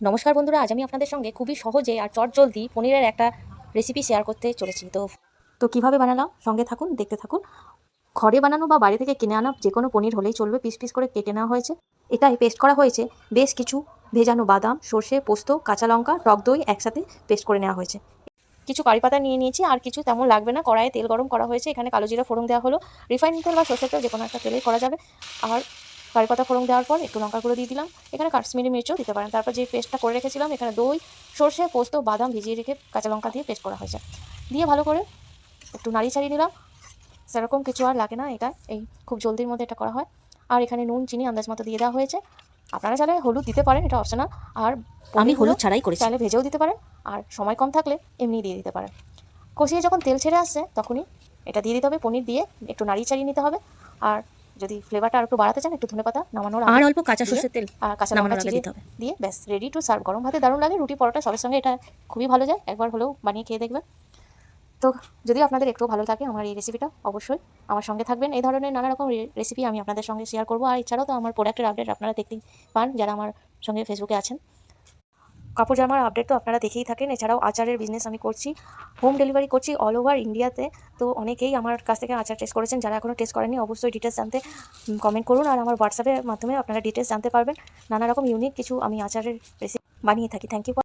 নমস্কার বন্ধুরা, আজ আমি আপনাদের সঙ্গে খুবই সহজে আর চটজলদি পনিরের একটা রেসিপি শেয়ার করতে চলেছি। তো কিভাবে বানালাম, সঙ্গে থাকুন, দেখতে থাকুন। ঘরে বানানো বা বাইরে থেকে কিনে আনা যে কোনো পনির হলেই চলবে। পিস পিস করে কেটে নেওয়া হয়েছে। এটাই পেস্ট করা হয়েছে বেশ কিছু ভেজানো বাদাম, সর্ষে, পোস্ত, কাঁচা লঙ্কা, টক দই একসাথে পেস্ট করে নেওয়া হয়েছে। কিছু কারি পাতা নিয়ে নিয়েছি, আর কিছু তেমন লাগবে না। কড়াইয়ে তেল গরম করা হয়েছে, এখানে কালো জিরা ফোড়ন দেওয়া হলো। রিফাইন তেল বা সর্ষের তেল যে কোনো একটা তেলেই করা যাবে। আর কারি পাতা ফোড়ন দেওয়ার পর একটু লঙ্কা গুঁড়ো দিয়ে দিলাম। এখানে কাশ্মীরি মির্চও দিতে পারেন। তারপর যে পেস্টটা করে রেখেছিলাম, এখানে দই, সর্ষে, পোস্ত, বাদাম ভিজিয়ে রেখে কাঁচা লঙ্কা দিয়ে পেস্ট করা হয়েছে। দিয়ে ভালো করে একটু নাড়িয়ে ছাড়িয়ে নিলাম। সেরকম কিছু আর লাগে না, এটা এই খুব জলদির মধ্যে এটা করা হয়। আর এখানে নুন চিনি আন্দাজ মতো দিয়ে দেওয়া হয়েছে। আপনারা চাইলে হলুদ দিতে পারেন, এটা অপশনাল। আর আমি হলুদ ছাড়াই করেছি, চাইলে ভেজেও দিতে পারেন। আর সময় কম থাকলে এমনি দিয়ে দিতে পারেন। কষিয়ে যখন তেল ছেড়ে আসছে তখনই এটা দিয়ে দিতে হবে। পনির দিয়ে একটু নাড়িয়ে চাড়িয়ে নিতে হবে। আর যদি ফ্লেভারটা আর একটু বাড়াতে চান, একটু ধনেপাতা নামানোর আগে আর অল্প কাঁচা সর্ষের তেল আর কাঁচা লঙ্কা চিড়ে দিতে হবে। দিয়ে ব্যাস রেডি টু সার্ভ। গরম ভাতে দারুণ লাগে, রুটি পরোটা সবের সঙ্গে এটা খুবই ভালো যায়। একবার হলেও বানিয়ে খেয়ে দেখবেন। তো যদি আপনাদের একটু ভালো লাগে আমার এই রেসিপিটা, অবশ্যই আমার সঙ্গে থাকবেন। এই ধরনের নানা রকম রেসিপি আমি আপনাদের সঙ্গে শেয়ার করবো। আর এছাড়াও তো আমার প্রোডাক্টের আপডেট আপনারা দেখতেই পান যারা আমার সঙ্গে ফেসবুকে আছেন। কাপড় জামার আপডেট তো আপনারা দেখেই থাকেন। এছাড়াও আচারের বিজনেস আমি করছি, হোম ডেলিভারি করছি অল ওভার ইন্ডিয়াতে। তো অনেকেই আমার কাছ থেকে আচার টেস্ট করেছেন। যারা এখনও টেস্ট করেনি অবশ্যই ডিটেলস জানতে কমেন্ট করুন। আর আমার হোয়াটসঅ্যাপের মাধ্যমে আপনারা ডিটেলস জানতে পারবেন। নানা রকম ইউনিক কিছু আমি আচারের রেসিপি বানিয়ে থাকি। Thank you.